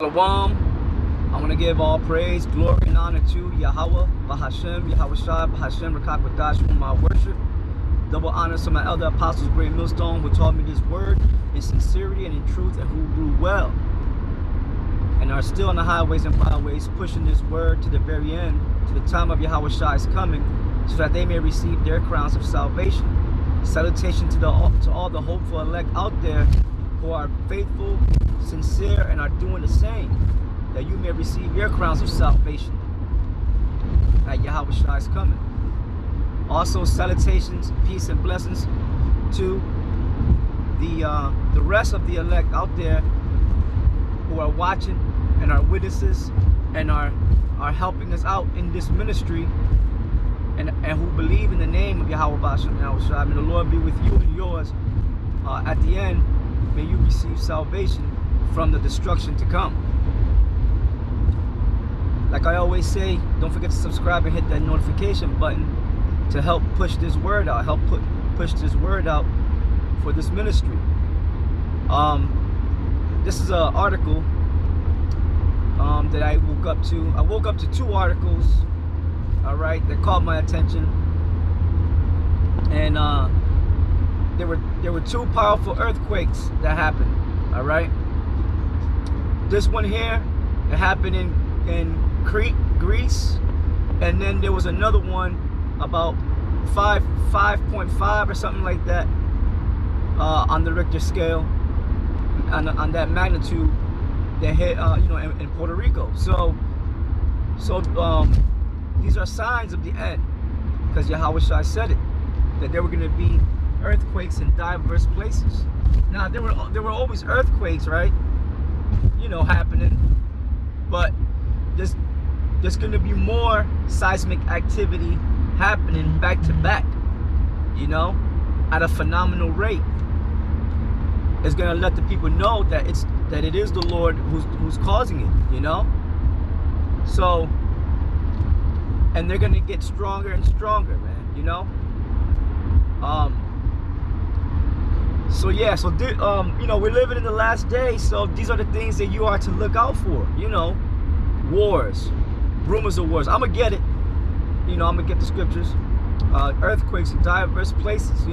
Shalom. I want to give all praise, glory, and honor to Yahweh, Bahashem, Yahweh Shai, Bahashem, Rakak Wadash, my worship. Double honors to my elder apostles, Great Millstone, who taught me this word in sincerity and in truth, and who grew well, and are still on the highways and byways, pushing this word to the very end, to the time of Yahweh Shai's coming, so that they may receive their crowns of salvation. Salutation to all the hopeful elect out there who are faithful, sincere, and are doing the same, that you may receive your crowns of salvation at Yahweh Shai's coming. Also, salutations, peace, and blessings to the rest of the elect out there who are watching and are witnesses and are helping us out in this ministry, and who believe in the name of Yahweh Bashem, Yahweh Shai. May the Lord be with you and yours. At the end, may you receive salvation from the destruction to come. Like I always say, don't forget to subscribe and hit that notification button to help push this word out, push this word out for this ministry. This is an article that I woke up to. I woke up to two articles, all right, that caught my attention, and there were two powerful earthquakes that happened. All right, this one here, it happened in Crete, Greece, and then there was another one about 5.5 or something like that on the Richter scale, on that magnitude that hit in Puerto Rico. So these are signs of the end, because Yahweh Shai said it, that there were going to be earthquakes in diverse places. Now there were always earthquakes, right? Happening, but there's going to be more seismic activity happening back to back, at a phenomenal rate. It's going to let the people know that it is the Lord who's causing it, so, and they're going to get stronger and stronger, man. So yeah, we're living in the last days, so these are the things that you are to look out for. Wars, rumors of wars. I'm gonna get it. I'm gonna get the scriptures. Earthquakes in diverse places.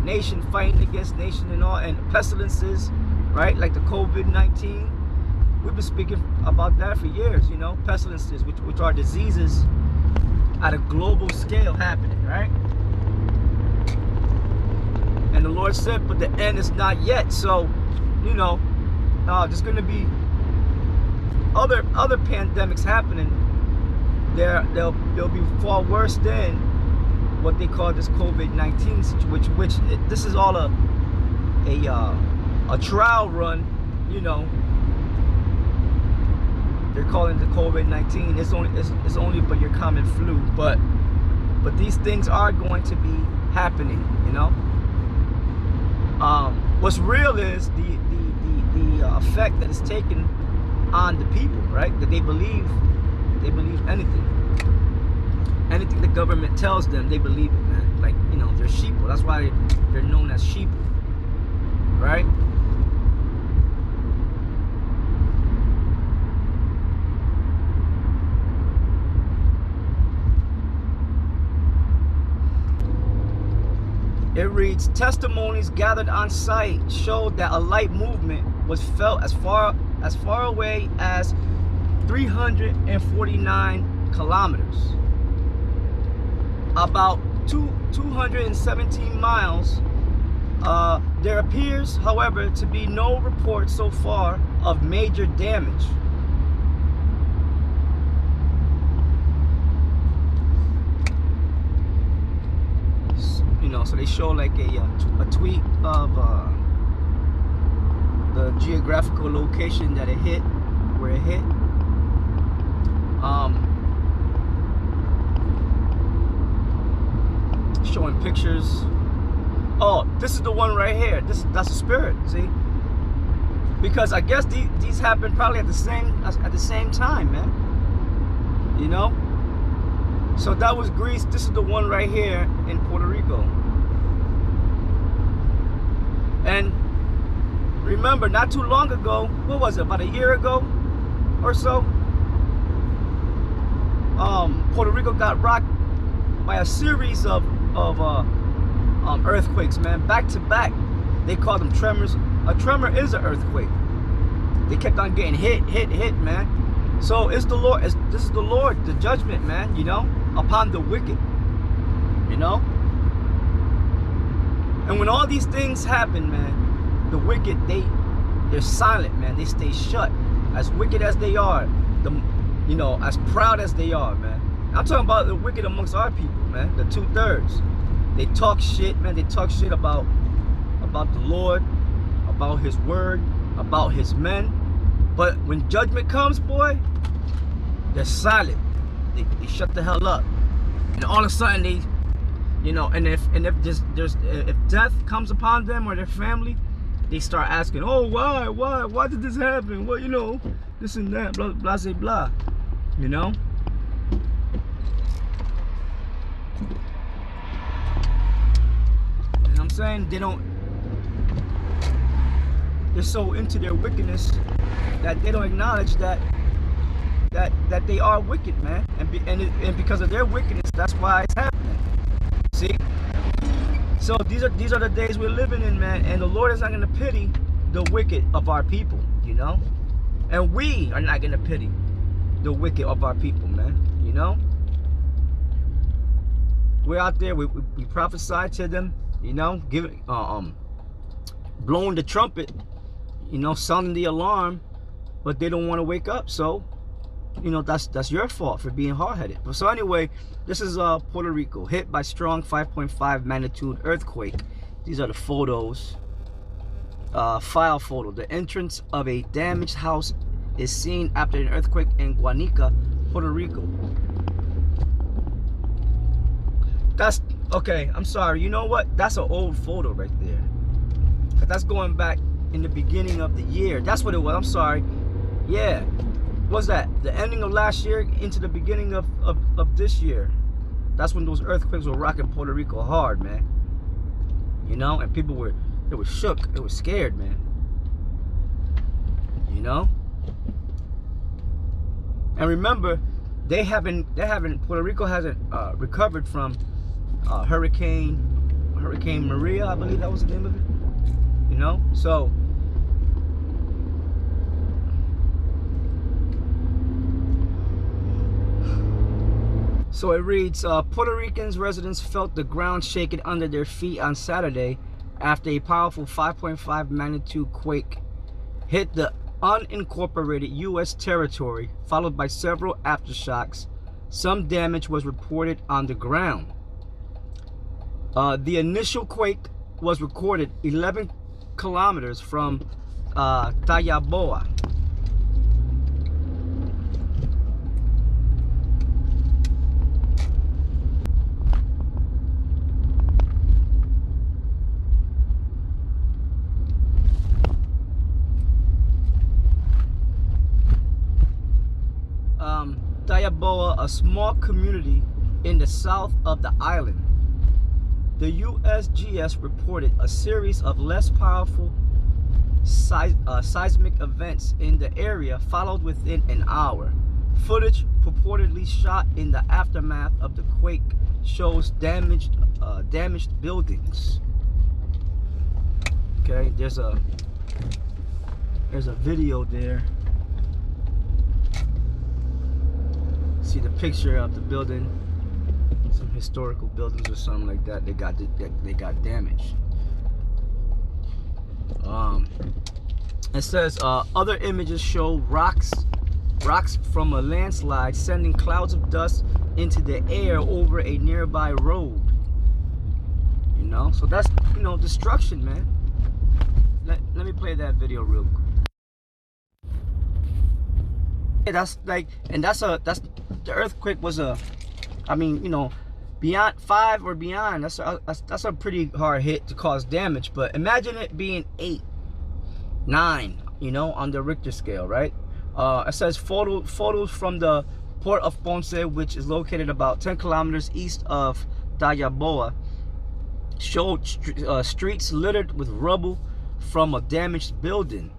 Nation fighting against nation and all, and pestilences, right? Like the COVID-19. We've been speaking about that for years. Pestilences, which are diseases at a global scale happening, right? And the Lord said, but the end is not yet. So, there's going to be other pandemics happening. They'll be far worse than what they call this COVID-19 situation, which this is all a trial run. They're calling the COVID-19. It's only but your common flu, but these things are going to be happening. What's real is the effect that is taken on the people, right? That they believe anything the government tells them, they believe it, man. Like, they're sheeple. That's why they're known as sheeple, right? It reads, testimonies gathered on site showed that a light movement was felt as far away as 349 kilometers, about 217 miles. There appears, however, to be no report so far of major damage. So they show like a tweet of the geographical location that it hit, where it hit. Showing pictures. Oh, this is the one right here. That's a spirit. See, because I guess these happened probably at the same time, man. So that was Greece. This is the one right here in Puerto Rico. And remember, not too long ago, what was it, about a year ago or so, Puerto Rico got rocked by a series of earthquakes, man, back to back. They call them tremors. A tremor is an earthquake. They kept on getting hit, man. So it's the Lord. This is the Lord, the judgment, man. You know, upon the wicked. You know. And when all these things happen, man, the wicked they're silent, man. They stay shut. As wicked as they are, you know, as proud as they are, man. I'm talking about the wicked amongst our people, man. The 2/3. They talk shit, man. They talk shit about the Lord, about His word, about His men. But when judgment comes, boy, they're silent. They shut the hell up. And all of a sudden they, you know, and if death comes upon them or their family, they start asking, oh, why did this happen? Well, you know, this and that, blah, blah, blah, blah. You know? And I'm saying they're so into their wickedness that they don't acknowledge that they are wicked, man. And because of their wickedness, that's why it's happening. See? So these are the days we're living in, man, and the Lord is not going to pity the wicked of our people, you know? And we are not going to pity the wicked of our people, man, you know? We're out there, we prophesy to them, you know, giving blowing the trumpet, you know, sounding the alarm, but they don't want to wake up. So, you know, that's your fault for being hard-headed. But so anyway, this is Puerto Rico, hit by strong 5.5 magnitude earthquake. These are the photos. File photo. The entrance of a damaged house is seen after an earthquake in Guanica, Puerto Rico. That's okay. I'm sorry. You know what? That's an old photo right there. That's going back in the beginning of the year. That's what it was. I'm sorry. Yeah. What's that? The ending of last year into the beginning of this year. That's when those earthquakes were rocking Puerto Rico hard, man. You know, and people were shook. They were scared, man. You know? And remember, Puerto Rico hasn't recovered from Hurricane Maria, I believe that was the name of it. You know? So it reads, Puerto Ricans residents felt the ground shaking under their feet on Saturday after a powerful 5.5 magnitude quake hit the unincorporated U.S. territory, followed by several aftershocks. Some damage was reported on the ground. The initial quake was recorded 11 kilometers from Tallaboa. Tallaboa, a small community in the south of the island. The USGS reported a series of less powerful seismic events in the area followed within an hour. Footage purportedly shot in the aftermath of the quake shows damaged buildings. Okay, there's a video there. See the picture of the building, some historical buildings or something like that. They got damaged. It says other images show rocks from a landslide sending clouds of dust into the air over a nearby road. You know, so that's, you know, destruction, man. Let me play that video real quick. That's like, and that's the earthquake was I mean, you know, beyond 5 or beyond, that's a pretty hard hit to cause damage. But imagine it being 8, 9, you know, on the Richter scale, right? It says photos from the port of Ponce, which is located about 10 kilometers east of Tallaboa, showed streets littered with rubble from a damaged building.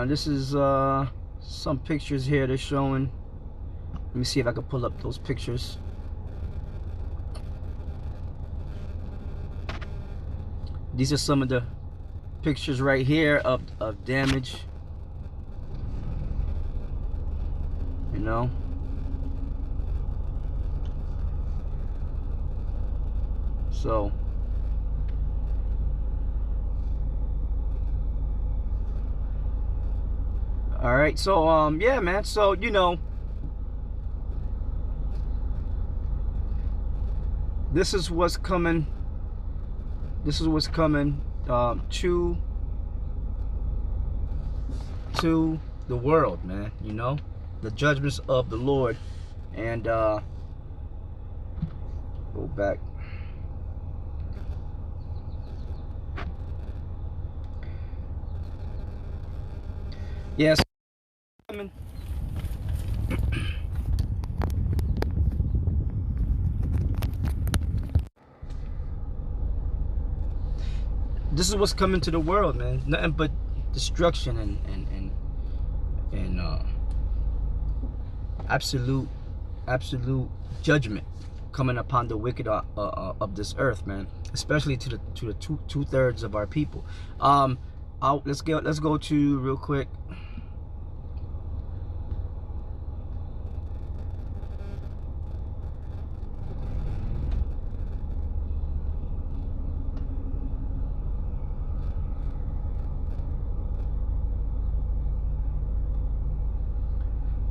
This is some pictures here they're showing. Let me see if I can pull up those pictures. These are some of the pictures right here of damage. You know. So all right, so yeah, man, so you know, this is what's coming. This is what's coming to the world, man. You know, the judgments of the Lord. And go back. Yes. This is what's coming to the world, man. Nothing but destruction and absolute judgment coming upon the wicked of this earth, man. Especially to the two-thirds of our people. Let's go to real quick.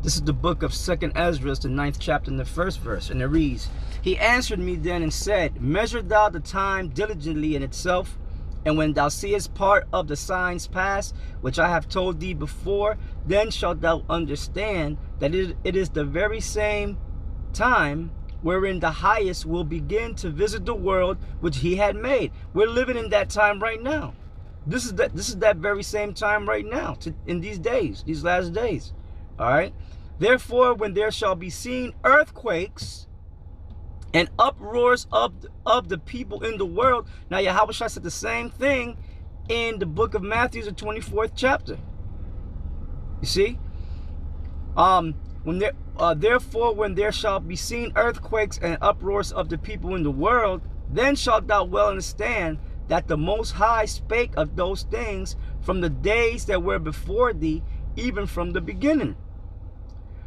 This is the book of 2nd Ezra, the 9th chapter and the 1st verse, and it reads, "He answered me then and said, Measure thou the time diligently in itself, and when thou seest part of the signs pass, which I have told thee before, then shalt thou understand that it is the very same time wherein the highest will begin to visit the world which he had made." We're living in that time right now. This is that very same time right now, in these days, these last days. All right. Therefore, when there shall be seen earthquakes and uproars of the people in the world. Now, Yahweh Shai said the same thing in the book of Matthew, the 24th chapter. You see? Therefore, when there shall be seen earthquakes and uproars of the people in the world, then shalt thou well understand that the Most High spake of those things from the days that were before thee, even from the beginning.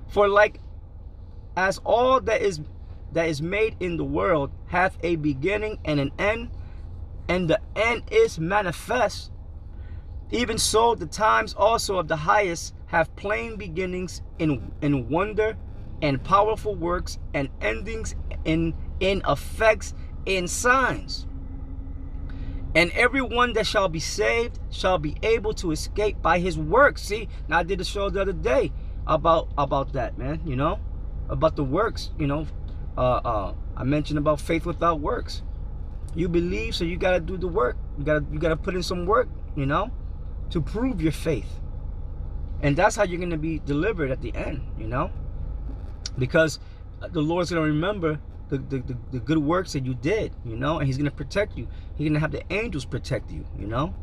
For like as all that is made in the world hath a beginning and an end, and the end is manifest, even so the times also of the highest have plain beginnings in wonder and powerful works, and endings in effects in signs. And everyone that shall be saved shall be able to escape by his works. See, now I did a show the other day about that, man, you know, about the works, you know. I mentioned about faith without works. You believe, so you got to do the work. You got to put in some work, you know, to prove your faith. And that's how you're going to be delivered at the end, you know, because the Lord's going to remember the good works that you did, you know, and he's going to protect you. He's going to have the angels protect you, you know.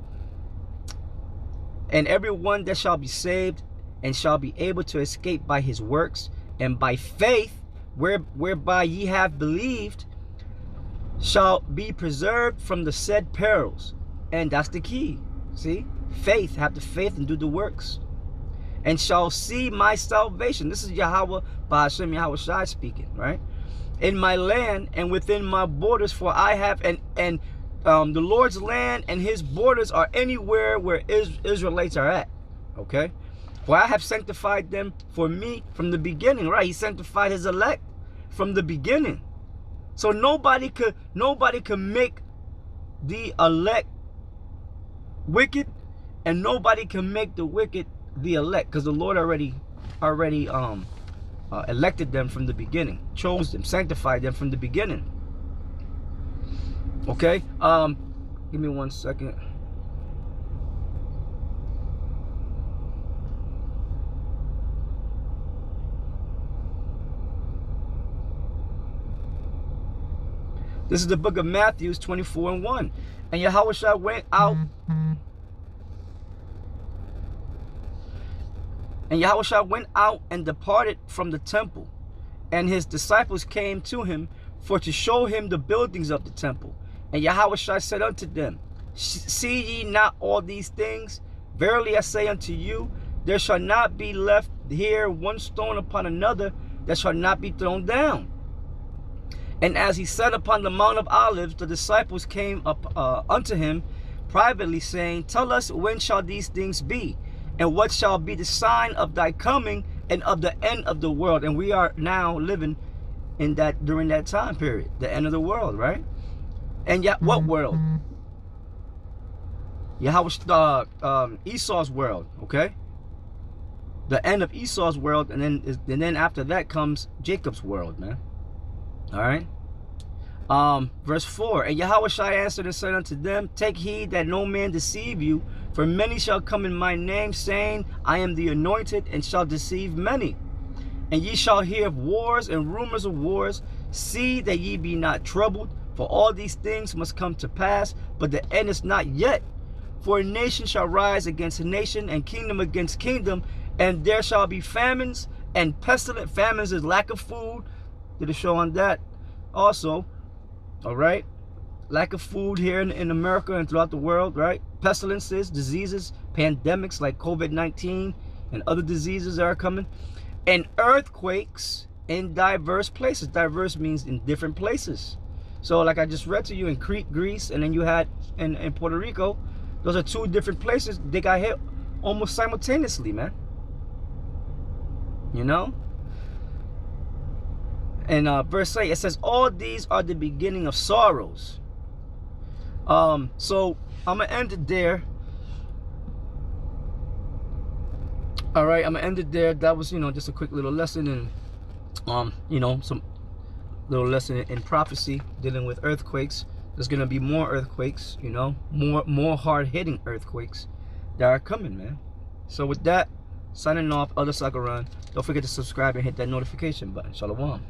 And everyone that shall be saved and shall be able to escape by his works and by faith, whereby ye have believed, shall be preserved from the said perils. And that's the key. See, faith, have the faith and do the works, and shall see my salvation. This is Yahweh Ba'ashem Yahweh Shai speaking, right? In my land and within my borders, for I have the Lord's land and his borders are anywhere where Israelites are at. Okay, for I have sanctified them for me from the beginning. Right, he sanctified his elect from the beginning. So nobody could make the elect wicked, and nobody can make the wicked the elect, because the Lord already elected them from the beginning, chose them, sanctified them from the beginning. Okay, give me 1 second. This is the book of Matthew 24:1. And Yahushua went out. And Yahushua went out and departed from the temple. And his disciples came to him for to show him the buildings of the temple. And Yahushua said unto them, see ye not all these things? Verily I say unto you, there shall not be left here one stone upon another that shall not be thrown down. And as he sat upon the Mount of Olives, the disciples came up unto him privately, saying, tell us, when shall these things be? And what shall be the sign of thy coming and of the end of the world? And we are now living in that, during that time period, the end of the world, right? And yet, what world? Esau's world, okay? The end of Esau's world, and then after that comes Jacob's world, man. All right. Verse 4. And Yahushua answered and said unto them, take heed that no man deceive you, for many shall come in my name, saying, I am the anointed, and shall deceive many. And ye shall hear of wars and rumors of wars. See that ye be not troubled, for all these things must come to pass, but the end is not yet. For a nation shall rise against a nation, and kingdom against kingdom, and there shall be famines and pestilent. Famines is lack of food. Did a show on that also. All right, lack of food here in America and throughout the world, right? Pestilences, diseases, pandemics like COVID-19 and other diseases that are coming, and earthquakes in diverse places. Diverse means in different places. So like I just read to you, in Crete, Greece, and then you had in Puerto Rico. Those are two different places. They got hit almost simultaneously, man. You know? And verse 8, it says, all these are the beginning of sorrows. So I'm going to end it there. All right, I'm going to end it there. That was, just a quick little lesson in, some little lesson in prophecy dealing with earthquakes. There's going to be more earthquakes, more hard-hitting earthquakes that are coming, man. So with that, signing off, Elder Sagaran. Don't forget to subscribe and hit that notification button. Shalom.